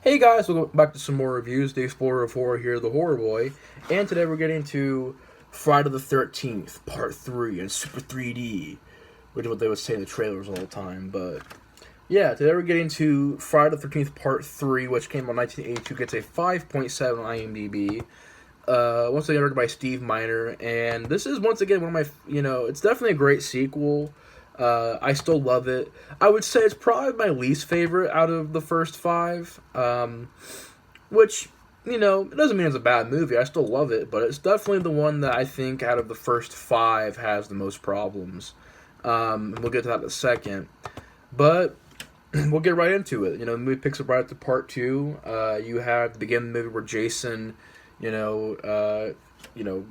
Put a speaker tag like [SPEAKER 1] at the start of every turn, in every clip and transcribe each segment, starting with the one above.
[SPEAKER 1] Hey guys, welcome back to some more reviews. The Explorer of Horror here, the Horror Boy, and today we're getting to Friday the 13th, Part 3, in Super 3D, which is what they would say in the trailers all the time. But yeah, today we're getting to Friday the 13th, Part 3, which came out in 1982, gets a 5.7 on IMDb. Once again, directed by Steve Miner, and this is once again one of my, it's definitely a great sequel. I still love it. I would say it's probably my least favorite out of the first five. Which, it doesn't mean it's a bad movie. I still love it, but it's definitely the one that I think out of the first five has the most problems. And we'll get to that in a second. But we'll get right into it. The movie picks up right after part two. You have the beginning of the movie where Jason,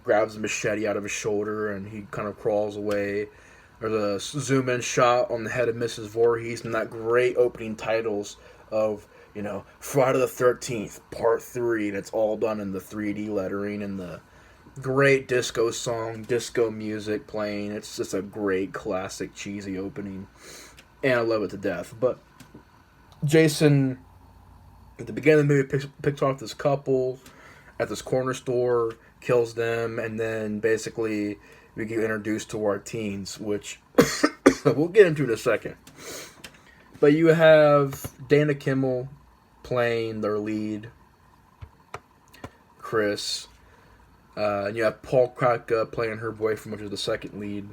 [SPEAKER 1] grabs a machete out of his shoulder and he kind of crawls away. Or the zoom in shot on the head of Mrs. Voorhees and that great opening titles of Friday the 13th, Part 3, and it's all done in the 3D lettering and the great disco song, disco music playing. It's just a great, classic, cheesy opening, and I love it to death. But Jason, at the beginning of the movie, picks off this couple at this corner store, kills them, and then basically we get introduced to our teens, which we'll get into in a second. But you have Dana Kimmel playing their lead, Chris. And you have Paul Kratka playing her boyfriend, which is the second lead.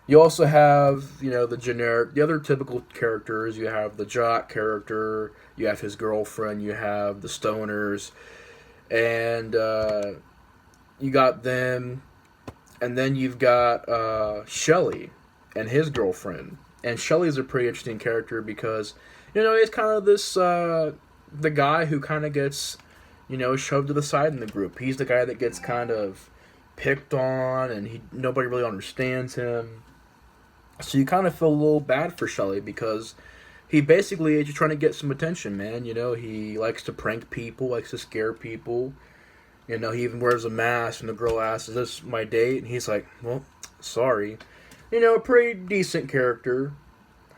[SPEAKER 1] You also have, the other typical characters. You have the jock character, you have his girlfriend, you have the stoners, and you got them. And then you've got Shelley and his girlfriend. And Shelley's a pretty interesting character because, he's kind of this, the guy who kind of gets, shoved to the side in the group. He's the guy that gets kind of picked on and nobody really understands him. So you kind of feel a little bad for Shelley because he basically is just trying to get some attention, man. He likes to prank people, likes to scare people. He even wears a mask, and the girl asks, "Is this my date?" And he's like, "Well, sorry." A pretty decent character.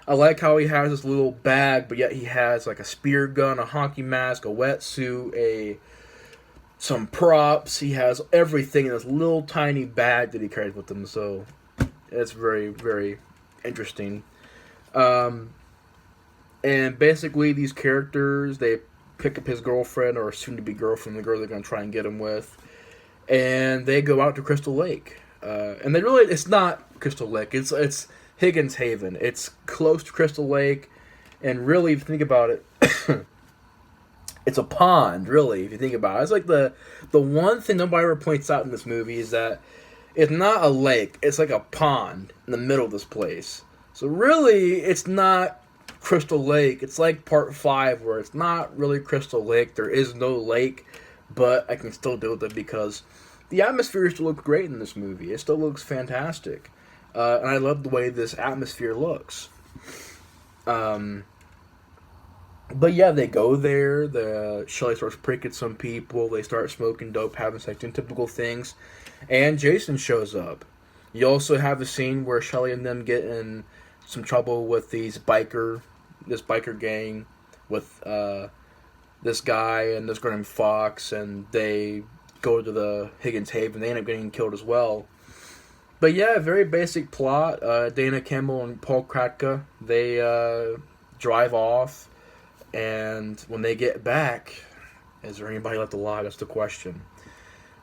[SPEAKER 1] I like how he has this little bag, but yet he has like a spear gun, a hockey mask, a wetsuit, some props. He has everything in this little tiny bag that he carries with him. So it's very, very interesting. Um, and basically, these characters they pick up his girlfriend or soon to be girlfriend, the girl they're going to try and get him with, and they go out to Crystal Lake. And it's not Crystal Lake, it's Higgins Haven. It's close to Crystal Lake, and really, if you think about it, it's a pond, really, if you think about it. It's like the one thing nobody ever points out in this movie is that it's not a lake, it's like a pond in the middle of this place. So really, it's not Crystal Lake. It's like part 5 where it's not really Crystal Lake. There is no lake, but I can still deal with it because the atmosphere still looks great in this movie. It still looks fantastic. And I love the way this atmosphere looks. Um, but yeah, they go there. Shelley starts pranking some people. They start smoking dope, having sex, doing typical things. And Jason shows up. You also have a scene where Shelley and them get in some trouble with this biker gang, with this guy and this girl named Fox, and they go to the Higgins Haven. They end up getting killed as well. But yeah, very basic plot. Dana Kimmel and Paul Kratka, they drive off, and when they get back, is there anybody left alive? That's the question.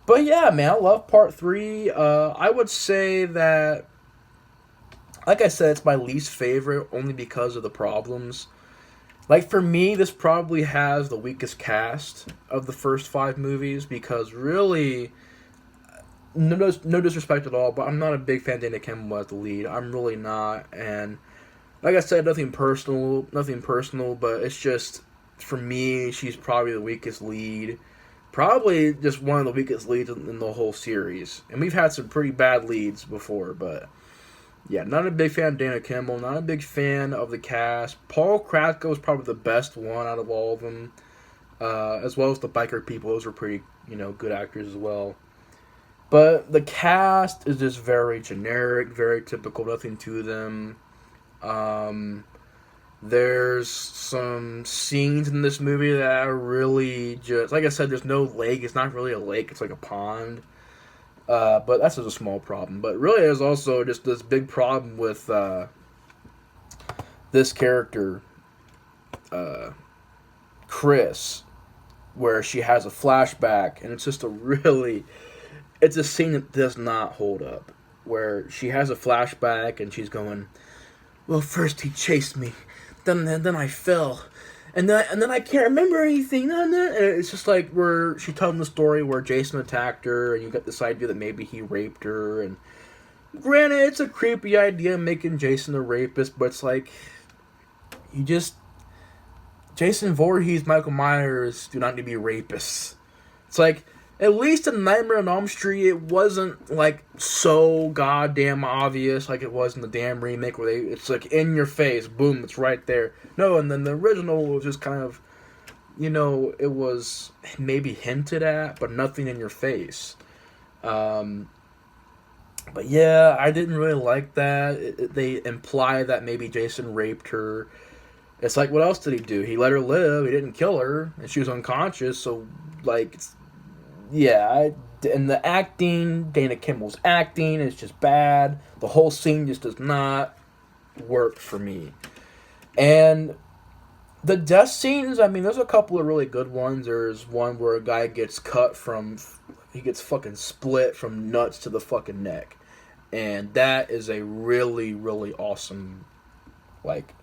[SPEAKER 1] But yeah, man, I love part 3. I would say that, like I said, it's my least favorite only because of the problems. Like, for me, this probably has the weakest cast of the first 5 movies because really, no disrespect at all, but I'm not a big fan of Dana Kimmel as the lead. I'm really not. And like I said, nothing personal, but it's just, for me, she's probably the weakest lead. Probably just one of the weakest leads in the whole series. And we've had some pretty bad leads before, but yeah, not a big fan of Dana Kimmel. Not a big fan of the cast. Paul Kratka was probably the best one out of all of them, as well as the biker people. Those were pretty, good actors as well. But the cast is just very generic, very typical. Nothing to them. Um, There's some scenes in this movie that are really just, like I said, there's no lake. It's not really a lake. It's like a pond. But that's just a small problem. But really, there's also just this big problem with this character, uh, Chris, where she has a flashback, and it's just a really, it's a scene that does not hold up. Where she has a flashback, and she's going, well, first he chased me, then I fell, and then I can't remember anything. And it's just like where she telling the story where Jason attacked her, and you got this idea that maybe he raped her. And granted, it's a creepy idea making Jason a rapist, but it's like you just Jason Voorhees, Michael Myers do not need to be rapists. It's like at least in Nightmare on Elm Street, it wasn't like so goddamn obvious like it was in the damn remake where it's like in your face, boom, it's right there. No, and then the original was just kind of, it was maybe hinted at, but nothing in your face. But yeah, I didn't really like that. They imply that maybe Jason raped her. It's like, what else did he do? He let her live. He didn't kill her, and she was unconscious. So, like, and the acting, Dana Kimmel's acting is just bad. The whole scene just does not work for me. And the death scenes, I mean, there's a couple of really good ones. There's one where a guy gets he gets fucking split from nuts to the fucking neck. And that is a really, really awesome, like,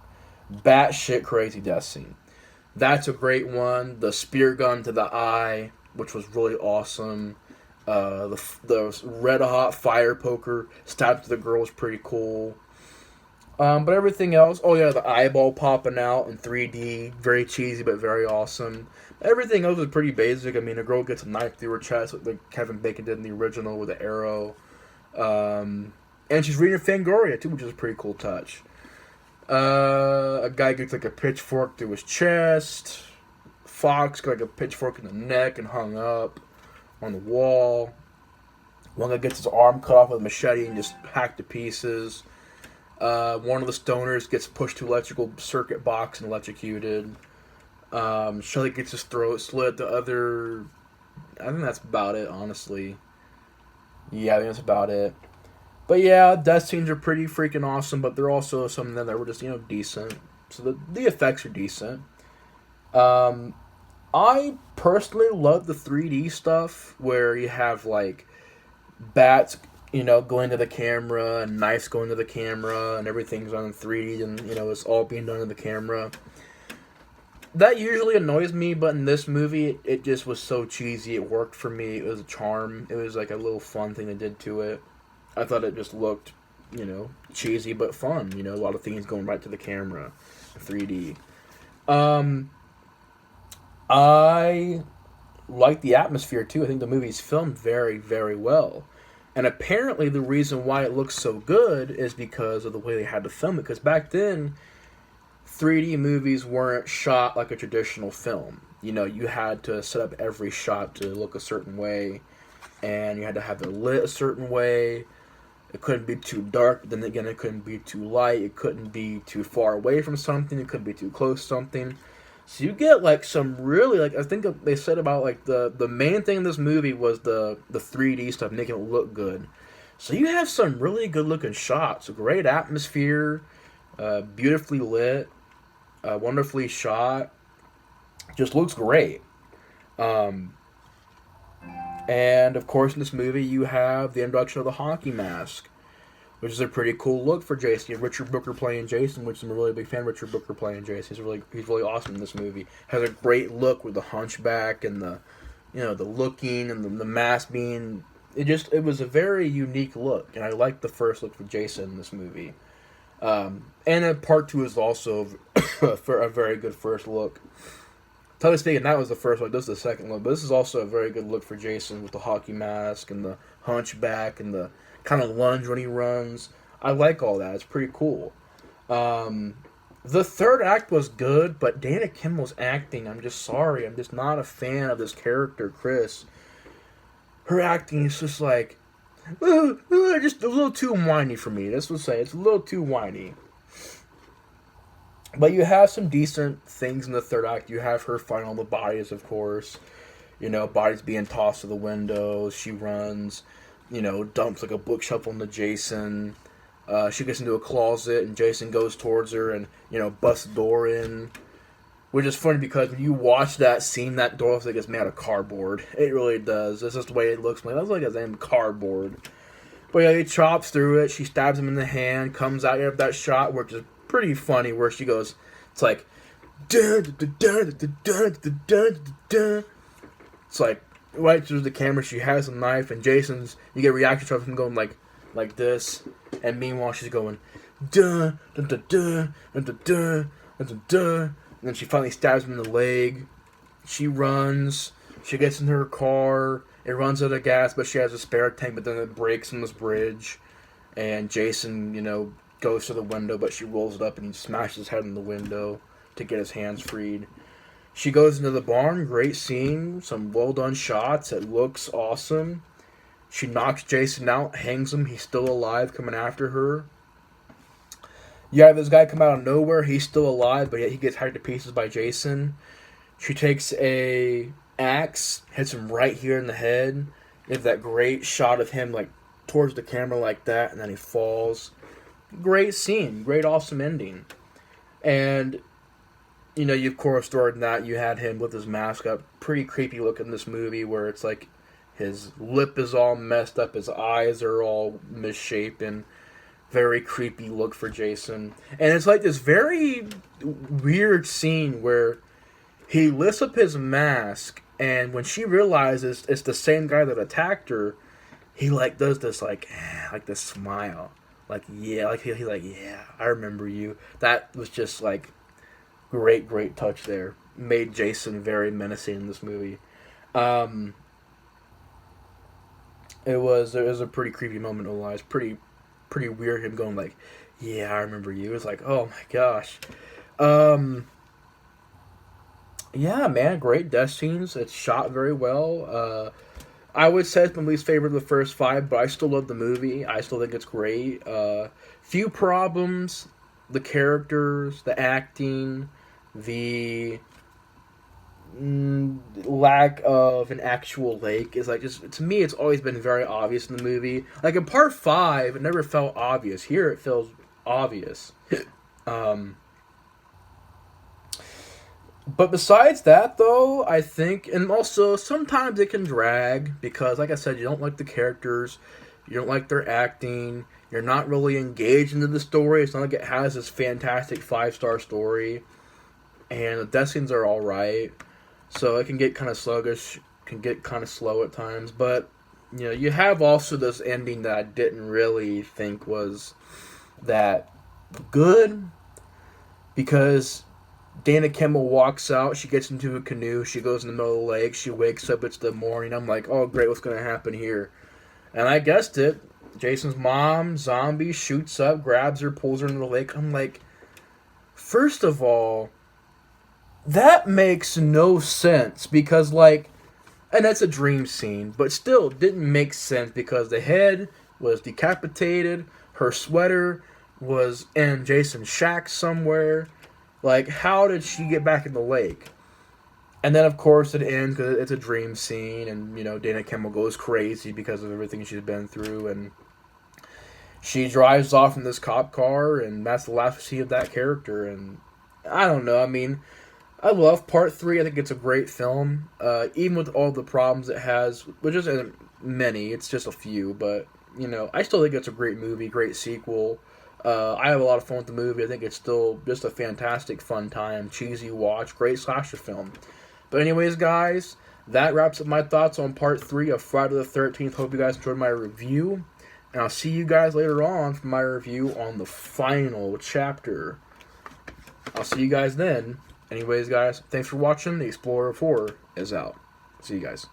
[SPEAKER 1] batshit crazy death scene. That's a great one. The spear gun to the eye, which was really awesome. The red hot fire poker stabbed to the girl was pretty cool. But everything else, oh yeah, the eyeball popping out in 3D, very cheesy but very awesome. Everything else is pretty basic. I mean, a girl gets a knife through her chest like Kevin Bacon did in the original with the arrow. And she's reading Fangoria too, which is a pretty cool touch. A guy gets like a pitchfork through his chest. Fox got like a pitchfork in the neck and hung up on the wall. One guy gets his arm cut off with a machete and just hacked to pieces. One of the stoners gets pushed to electrical circuit box and electrocuted. Shelly gets his throat slit. I think that's about it, honestly. Yeah, I think that's about it. But yeah, death scenes are pretty freaking awesome, but there are also some of them that were just, decent. So the effects are decent. I personally love the 3D stuff where you have like bats, going to the camera and knives going to the camera and everything's on 3D and, it's all being done to the camera. That usually annoys me, but in this movie, it just was so cheesy. It worked for me. It was a charm. It was like a little fun thing they did to it. I thought it just looked, cheesy but fun. A lot of things going right to the camera, 3D. I like the atmosphere too. I think the movie's filmed very, very well. And apparently the reason why it looks so good is because of the way they had to film it. Because back then, 3D movies weren't shot like a traditional film. You had to set up every shot to look a certain way. And you had to have it lit a certain way. It couldn't be too dark, but then again, it couldn't be too light. It couldn't be too far away from something. It couldn't be too close to something. So you get like some really, like, I think they said about like the main thing in this movie was the 3D stuff, making it look good. So you have some really good looking shots, a great atmosphere, beautifully lit, wonderfully shot, just looks great. And of course in this movie you have the introduction of the hockey mask, which is a pretty cool look for Jason. You have Richard Booker playing Jason, which I'm a really big fan of Richard Booker playing Jason. He's really awesome in this movie. Has a great look with the hunchback and the looking and the mask being. It was a very unique look, and I liked the first look for Jason in this movie. And part 2 is also for a very good first look. Totally speaking, that was the first one. This is the second one, but this is also a very good look for Jason with the hockey mask and the hunchback and the kind of lunge when he runs. I like all that. It's pretty cool. The third act was good, but Dana Kimmel's acting, I'm just sorry. I'm just not a fan of this character, Chris. Her acting is just like, just a little too whiny for me. That's what I say. It's a little too whiny. But you have some decent things in the third act. You have her find all the bodies, of course. You know, bodies being tossed to the window. She runs, you know, dumps like a bookshelf onto Jason. She gets into a closet, and Jason goes towards her and, you know, busts the door in. Which is funny because when you watch that scene, that door looks like it's made out of cardboard. It really does. It's just the way it looks. Like, that's like it's in cardboard. But yeah, he chops through it. She stabs him in the hand. Comes out of that shot, which is pretty funny, where she goes, it's like, dun, dun, dun, dun, dun, dun, dun, dun. It's like right through the camera. She has a knife, and Jason's. You get reaction shots of him going like this, and meanwhile she's going, dun dun dun dun dun dun dun dun dun. And then she finally stabs him in the leg. She runs. She gets in her car. It runs out of gas, but she has a spare tank. But then it breaks on this bridge, and Jason, you know, goes to the window, but she rolls it up and he smashes his head in the window to get his hands freed. She goes into the barn. Great scene. Some well done shots. It looks awesome. She knocks Jason out, hangs him. He's still alive, coming after her. You have this guy come out of nowhere. He's still alive, but yet he gets hacked to pieces by Jason. She takes a axe, hits him right here in the head. You have that great shot of him like towards the camera like that, and then he falls. Great scene. Great awesome ending. And you know, you of course during that you had him with his mask up. Pretty creepy look in this movie where it's like his lip is all messed up, his eyes are all misshapen. Very creepy look for Jason. And it's like this very weird scene where he lifts up his mask, and when she realizes it's the same guy that attacked her, he like does this like this smile. Like yeah, like he like yeah, I remember you. That was just like great touch there. Made Jason very menacing in this movie. It was a pretty creepy moment in lives. Pretty weird him going like, yeah, I remember you. It was like, oh my gosh. Yeah, man, great death scenes. It's shot very well. I would say it's my least favorite of the first five, but I still love the movie. I still think it's great. Few problems: the characters, the acting, the lack of an actual lake is like just to me. It's always been very obvious in the movie. Like in part five, it never felt obvious. Here, it feels obvious. um, But besides that, though, I think, and also sometimes it can drag because, like I said, you don't like the characters, you don't like their acting, you're not really engaged into the story. It's not like it has this fantastic 5-star story, and the death scenes are all right, so it can get kind of sluggish, can get kind of slow at times. But you know, you have also this ending that I didn't really think was that good because Dana Kimmel walks out. She gets into a canoe. She goes in the middle of the lake. She wakes up. It's the morning. I'm like, oh, great. What's going to happen here? And I guessed it. Jason's mom, zombie, shoots up, grabs her, pulls her into the lake. I'm like, first of all, that makes no sense because, like, and that's a dream scene, but still didn't make sense because the head was decapitated. Her sweater was in Jason's shack somewhere. Like, how did she get back in the lake? And then, of course, it ends because it's a dream scene, and, you know, Dana Kimmel goes crazy because of everything she's been through, and she drives off in this cop car, and that's the last we see of that character, and I don't know, I mean, I love Part 3, I think it's a great film, even with all the problems it has, which isn't many, it's just a few, but, you know, I still think it's a great movie, great sequel. I have a lot of fun with the movie. I think it's still just a fantastic, fun time, cheesy watch, great slasher film. But anyways, guys, that wraps up my thoughts on Part 3 of Friday the 13th. Hope you guys enjoyed my review. And I'll see you guys later on for my review on the final chapter. I'll see you guys then. Anyways, guys, thanks for watching. The Explorer of Horror is out. See you guys.